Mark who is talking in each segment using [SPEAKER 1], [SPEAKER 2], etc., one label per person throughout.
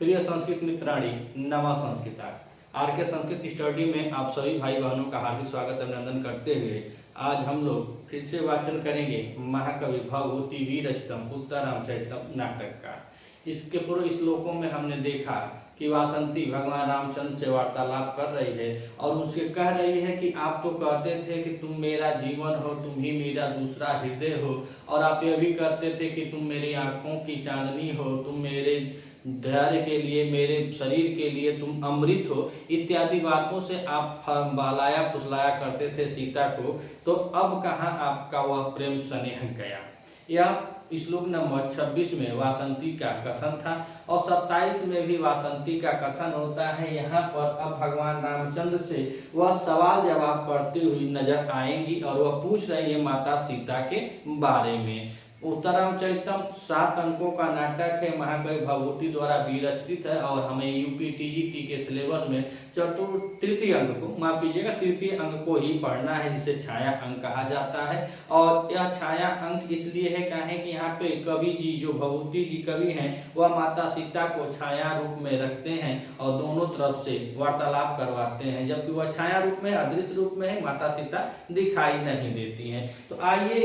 [SPEAKER 1] प्रिय संस्कृत मित्राणी, नमः संस्कृता। आर के संस्कृत स्टडी में आप सभी भाई बहनों का हार्दिक स्वागत अभिनंदन करते हुए आज हम लोग फिर से वाचन करेंगे महाकवि भवभूति वीरचतम उत्तररामचरितम नाटक का। इसके पूर्व श्लोकों में हमने देखा कि वासंती भगवान रामचंद्र से वार्तालाप कर रही है और उसके कह रही है कि आप तो कहते थे कि तुम मेरा जीवन हो, तुम ही मेरा दूसरा हृदय हो, और आप ये भी कहते थे कि तुम मेरी आंखों की चांदनी हो, तुम मेरे धैर्य के लिए, मेरे शरीर के लिए तुम अमृत हो, इत्यादि बातों से आप बहलाया फुसलाया करते थे सीता को। तो अब कहाँ आपका वह प्रेम स्नेह गया। यह श्लोक नंबर 26 में वासंती का कथन था और 27 में भी वासंती का कथन होता है। यहाँ पर अब भगवान रामचंद्र से वह सवाल जवाब करती हुई नजर आएंगी और वह पूछ रही है माता सीता के बारे में। उत्तररामचरितम 7 अंकों का नाटक है, महाकवि भवभूति द्वारा विरचित है और हमें यूपीटीजीटी के सिलेबस में तृतीय अंक को, माफ कीजिएगा, तृतीय अंक को ही पढ़ना है, जिसे छाया अंक कहा जाता है। और यह छाया अंक इसलिए है कहें कि यहाँ पे कवि जी, जो भवभूति जी कवि हैं, वह माता सीता को छाया रूप में रखते हैं और दोनों तरफ से वार्तालाप करवाते हैं, जबकि वह छाया रूप में, अदृश्य रूप में है, माता सीता दिखाई नहीं देती हैं। तो आइए,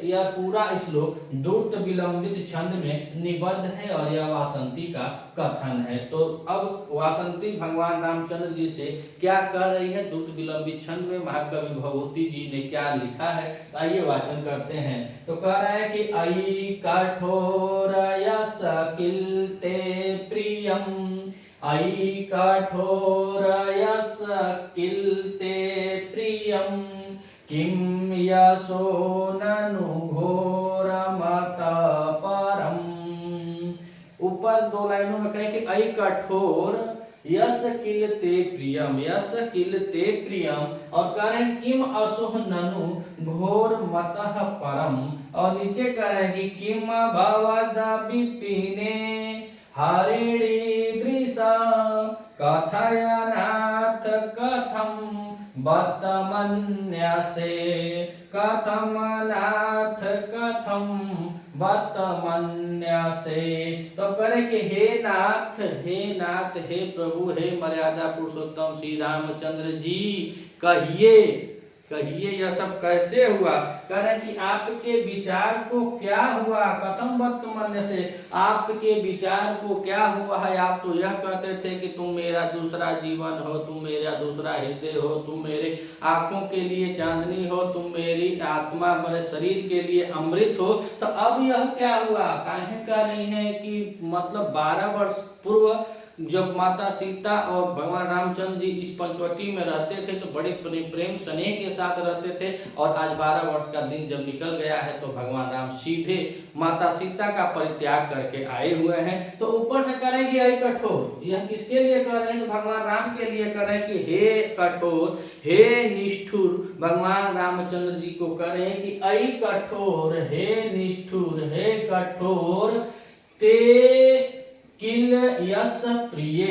[SPEAKER 1] यह पूरा श्लोक द्रुत विलंबित छंद में निबद्ध है और यह वासंती का कथन है। तो अब वासंती भगवान रामचंद्र जी से क्या कह रही है, द्रुत विलंबित छंद में महाकवि भवभूति जी ने क्या लिखा है, आइए वाचन करते हैं। तो कह रहा है कि अयि कठोर यस किलते प्रियम, अयि कठोर यस किलते प्रियम, किम यशो ननु घोरमत परम। ऊपर 2 लाइनों में कहे कि अयि कठोर यस किलते प्रियम, यस किलते प्रियम, और कह रहे हैं किम असोह ननु घोर मतः परम, और नीचे कह रहे हैं कि किम भवद विपिने हरिणी दृशा कथयनाथ कथम बतमन्यसे, कथम नाथ कथम बतमन्यसे। तो करे कि हे नाथ, हे नाथ, हे प्रभु, हे मर्यादा पुरुषोत्तम श्री रामचंद्र जी, कहिए कहिए यह सब कैसे हुआ। कह रहे कि आपके विचार को क्या हुआ, कथम बतमन्य से, आपके विचार को क्या हुआ है। आप तो यह कहते थे कि तुम मेरा दूसरा जीवन हो, तुम मेरा दूसरा हृदय हो, तुम मेरे आंखों के लिए चांदनी हो, तुम मेरी आत्मा, मेरे शरीर के लिए अमृत हो। तो अब यह क्या हुआ, काहे कह रही हैं कि मतलब 12 वर्ष पूर्व जब माता सीता और भगवान रामचंद्र जी इस पंचवटी में रहते थे तो बड़े प्रेम स्नेह के साथ रहते थे, और आज 12 वर्ष का दिन जब निकल गया है तो भगवान राम सीधे माता सीता का परित्याग करके आए हुए हैं। तो ऊपर से करें कि अयि कठोर, यह किसके लिए कर रहे हैं, तो भगवान राम के लिए कर रहे हैं कि हे कठोर, हे निष्ठुर, भगवान रामचंद्र जी को कह रहे हैं कि अयि कठोर, हे निष्ठुर, हे कठोर, ते किल यश प्रिय,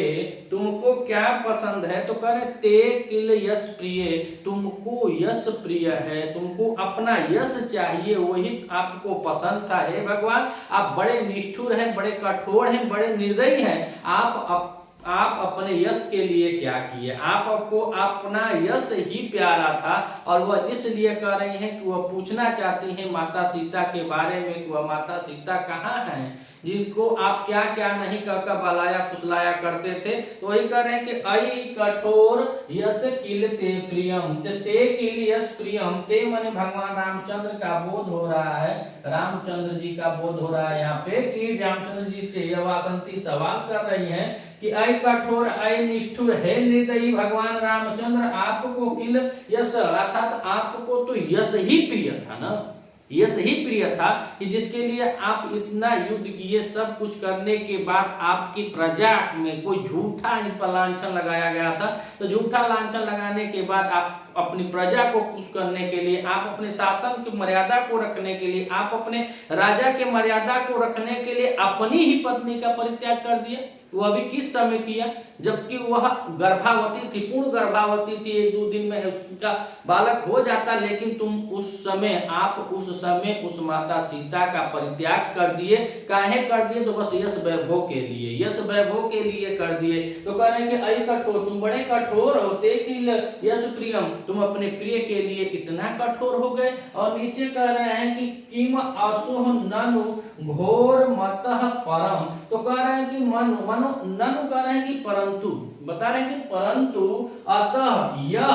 [SPEAKER 1] तुमको क्या पसंद है। तो कह रहे ते किल यश प्रिय, तुमको यश प्रिय है, तुमको अपना यश चाहिए, वही आपको पसंद था। हे भगवान, आप बड़े निष्ठुर हैं, बड़े कठोर हैं, बड़े निर्दयी हैं। आप अपने यश के लिए क्या किए, आपको अपना यश ही प्यारा था, और वह इसलिए कह रही हैं कि वह पूछना चाहती हैं माता सीता के बारे में कि वह माता सीता कहाँ हैं, जिनको आप क्या क्या नहीं कहकर बहलाया फुसलाया करते थे। तो वही कह रहे हैं कि अयि कठोर यश किलते प्रियम, ते किल यश प्रियम, ते माने भगवान रामचंद्र का बोध हो रहा है, रामचंद्र जी का बोध हो रहा है यहाँ पे कि रामचंद्र जी से यह वासंती सवाल कर रही है कि अयि कठोर, अयि निष्ठुर, हे निर्दयी भगवान रामचंद्र, आपको किल यश, अर्थात आपको तो यश ही प्रिय था ना, यश ही प्रिय था कि जिसके लिए आप इतना युद्ध किए, सब कुछ करने के बाद आपकी प्रजा में कोई झूठा इन पर लांछन लगाया गया था। तो झूठा लांछन लगाने के बाद आप अपनी प्रजा को खुश करने के लिए, आप अपने शासन की मर्यादा को रखने के लिए, आप अपने राजा के मर्यादा को रखने के लिए अपनी ही पत्नी का परित्याग कर दिया। वह भी किस समय किया, जबकि वह गर्भावती थी, पूर्ण गर्भावती थी, 1-2 दिन में उसका बालक हो जाता, लेकिन तुम उस समय, आप उस समय उस माता सीता का परित्याग कर दिए। काहे कर दिए? तो बस यश वैभव के लिए, यश वैभव के लिए कर दिए। तो कह रहे हैं कि अय कठोर, तुम बड़े कठोर होते कि यश प्रियम, तुम अपने प्रिय के लिए इतना कठोर हो गए। और नीचे कह रहे हैं कि किम असोह ननु घोर मतः परम। तो कह रहे हैं कि ननु कह रहे हैं कि परंतु, बता रहे हैं कि परंतु अतः यह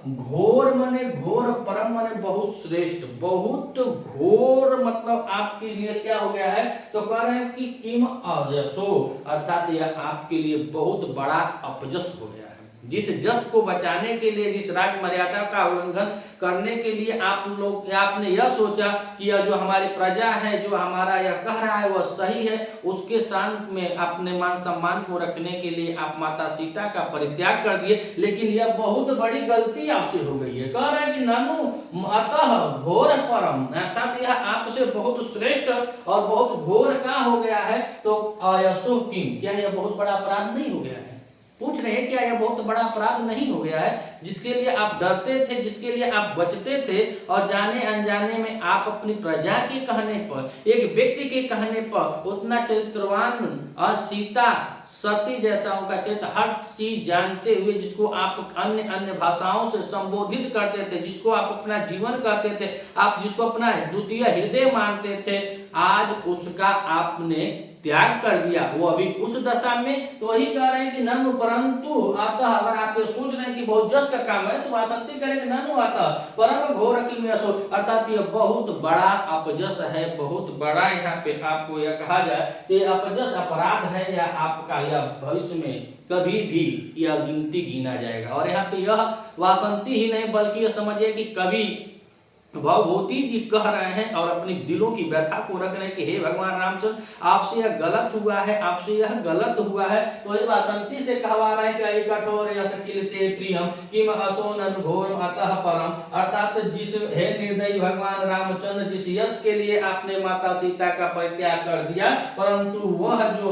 [SPEAKER 1] घोर माने घोर, परम माने बहुत श्रेष्ठ, बहुत घोर मतलब आपके लिए क्या हो गया है? तो कह रहे हैं कि किम अयशो, अर्थात यह आपके लिए बहुत बड़ा अपजस हो गया है। जिस जस को बचाने के लिए, जिस राज मर्यादा का उल्लंघन करने के लिए आपने यह सोचा कि यह जो हमारी प्रजा है, जो हमारा यह कह रहा है वह सही है, उसके शान में अपने मान सम्मान को रखने के लिए आप माता सीता का परित्याग कर दिए। लेकिन यह बहुत बड़ी गलती आपसे हो गई है। कह रहे हैं कि ननु अतः घोर परम, अर्थात यह आपसे बहुत श्रेष्ठ और बहुत घोर का हो गया है। तो अयशो किम, क्या यह बहुत बड़ा अपराध नहीं हो गया है? पूछ रहे हैं क्या यह बहुत बड़ा अपराध नहीं हो गया है? जिसके लिए आप डरते थे, जिसके लिए आप बचते थे, और जाने अनजाने में आप अपनी प्रजा के कहने पर, एक व्यक्ति के कहने पर, उतना चरित्रवान और सीता सती जैसा उनका चरित्र, हर चीज जानते हुए, जिसको आप अन्य अन्य भाषाओं से संबोधित करते थे, जिसको आप अपना जीवन कहते थे, आप जिसको अपना द्वितीय हृदय मानते थे, आज उसका आपने त्याग कर दिया, वो अभी उस दशा में। तो वही कह रहे हैं कि ननु परंतु अतः, अगर आप ये सोच रहे हैं कि बहुत जस का काम है, तो वासंती करेंगे ननु अतः परम घोर किम यशो, अर्थात ये बहुत बड़ा अपजस है, बहुत बड़ा यहाँ पे आपको यह कहा जाए कि अपजस अपराध है, या आपका यह भविष्य में कभी भी यह गिनती गिना जाएगा। और यहाँ पे यह वासंती ही नहीं, बल्कि यह समझिए कि कभी भवभूति जी कह रहे हैं और अपनी दिलों की व्यथा को रख रहे हैं कि हे भगवान रामचंद्र, आपसे यह गलत हुआ है, आपसे यह गलत हुआ है। तो वही वासंती से कहवा रहे हैं कि अय कठोर यश किलते प्रियम किम असो ननु घोर अतः परम, अर्थात जिस, हे निर्दयी भगवान रामचंद्र, जिस यश के लिए आपने माता सीता का परित्याग कर दिया, परंतु वह जो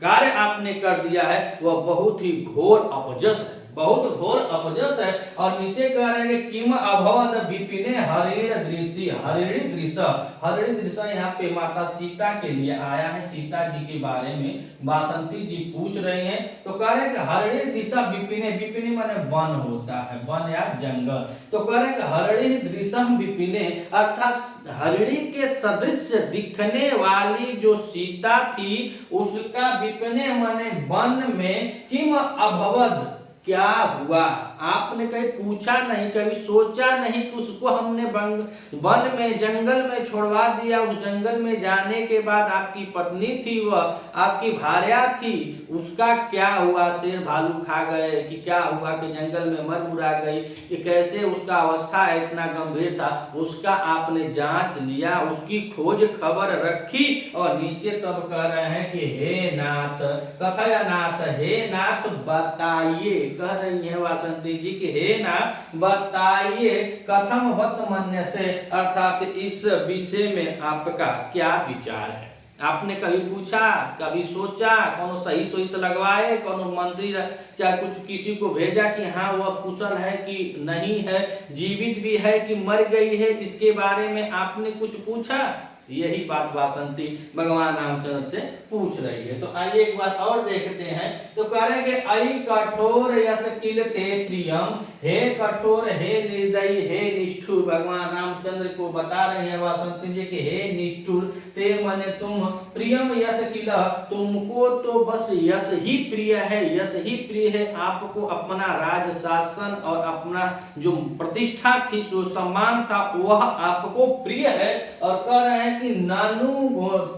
[SPEAKER 1] कार्य आपने कर दिया है वह बहुत ही घोर अपजस है, बहुत घोर अपजस है। और नीचे कह रहे हैं किम अभवद विपिने हरिण दृश्य, हरिणी दृश्य, हरिणी दृश्य यहाँ पे माता सीता के लिए आया है। सीता जी के बारे में वासंती जी पूछ रहे हैं। तो कह रहे हैं कि हरिणी दृश्य विपिने, विपिने माने वन होता है, वन या जंगल। तो कह रहे हैं कि हरिणी दृश्य विपिने, अर्थात हरिणी के सदृश दिखने वाली जो सीता थी, उसका विपिने माने वन में, किम अभवद क्या हुआ। आपने कहीं पूछा नहीं, कभी सोचा नहीं कि उसको हमने वन में, जंगल में छोड़वा दिया। उस जंगल में जाने के बाद आपकी पत्नी थी, वह आपकी भार्या थी, उसका क्या हुआ? शेर भालू खा गए कि क्या हुआ कि जंगल में मर मुरा गई, कि कैसे उसका अवस्था इतना गंभीर था, उसका आपने जांच लिया, उसकी खोज खबर रखी। और नीचे तब कह रहे हैं कि हे नाथ, कथया नाथ, हे नाथ बताइए, कह रही है वासंती जी कि हे नाथ बताइए, कथम वत मन्य से, अर्थात इस विषय में आपका क्या विचार है? आपने कभी पूछा, कभी सोचा, कौन सही सोई से लगवाए, कौन मंत्री चाहे कुछ किसी को भेजा कि हाँ वह कुशल है कि नहीं है, जीवित भी है कि मर गई है, इसके बारे में आपने कुछ पूछा? यही बात वासंती भगवान रामचंद्र से पूछ रही है। तो आइए एक बार और देखते हैं। तो कह रहे हैं कि अय कठोर यश किलते प्रियम, हे कठोर, हे निर्दयी, हे निष्ठुर, भगवान रामचंद्र को बता रहे हैं वासंती जी कि हे निष्ठुर, ते माने तुम, प्रियम यश किल, तुमको तो बस यश ही प्रिय है, यश ही प्रिय है, आपको अपना राज शासन और अपना जो प्रतिष्ठा थी, जो सम्मान था, वह आपको प्रिय है। और कह रहे हैं कि ननु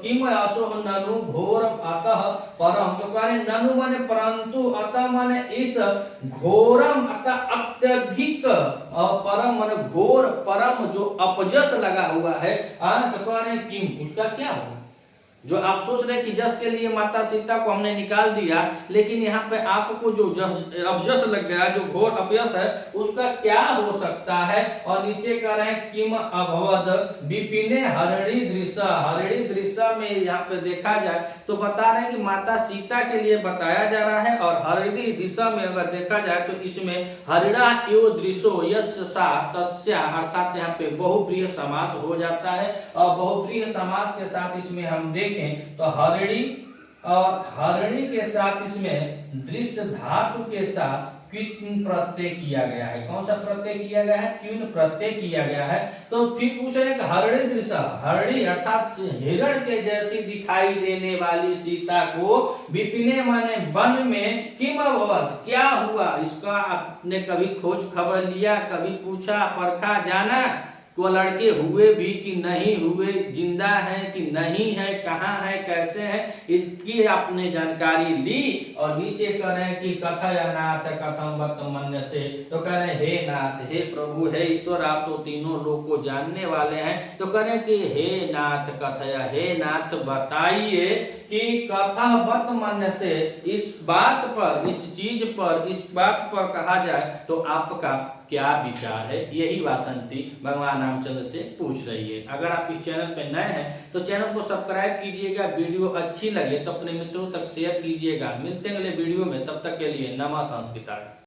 [SPEAKER 1] किम असो ननु घोर अतः परम। तो कह रहे ननु माने परंतु, अतः माने इस, घोरम अतः अत्यधिक, और परम माने घोर, परम जो अपजस लगा हुआ है। तो कह रहे किम, उसका क्या होगा? जो आप सोच रहे हैं कि जस के लिए माता सीता को हमने निकाल दिया, लेकिन यहाँ पे आपको जो जस अब जस लग गया, जो घोर अपयश है, उसका क्या हो सकता है। और नीचे कह रहे हैं किम अभवद विपिने हरिणी दृश्य। हरिणी दृश्य में यहाँ पे देखा जाए तो बता रहे हैं कि माता सीता के लिए बताया जा रहा है। और हरिणी दिशा में अगर देखा जाए तो इसमें हरिणा एव दृशो यश सा तस्या, अर्थात यहाँ पे बहुप्रिय समास हो जाता है। और बहुप्रिय समास के साथ इसमें हम देखें तो हरिणी और हरिणी के साथ इसमें दृश्य धातु के साथ क्विन प्रत्यय किया गया है। कौन सा प्रत्यय किया गया है? क्विन प्रत्यय किया गया है। तो फिर पूछ रहे हैं कि हरिणी दृश्य, हरिणी अर्थात हिरण के जैसी दिखाई देने वाली सीता को विपिने माने वन में किम अभवत, क्या हुआ, इसका आपने कभी खोज खबर लिया, कभी पूछा परखा जाना वो लड़के हुए भी कि नहीं हुए, जिंदा है कि नहीं है, कहाँ है, कैसे है, इसकी आपने जानकारी ली। और नीचे कह रहे हैं कि कथय नाथ कथम बत मन्य से, तो कह रहे हैं हे नाथ, हे प्रभु, हे ईश्वर, आप तो तीनों लोग को जानने वाले हैं। तो कह रहे हैं कि हे नाथ कथय, हे नाथ बताइए कि कथा बत मन्य से, इस बात पर, इस चीज पर, इस बात पर कहा जाए तो आपका क्या विचार है। यही वासंती भगवान रामचंद्र से पूछ रही है। अगर आप इस चैनल पर नए हैं तो चैनल को सब्सक्राइब कीजिएगा, वीडियो अच्छी लगे तो अपने मित्रों तक शेयर कीजिएगा। मिलते हैं अगले वीडियो में, तब तक के लिए नमः संस्कृताय।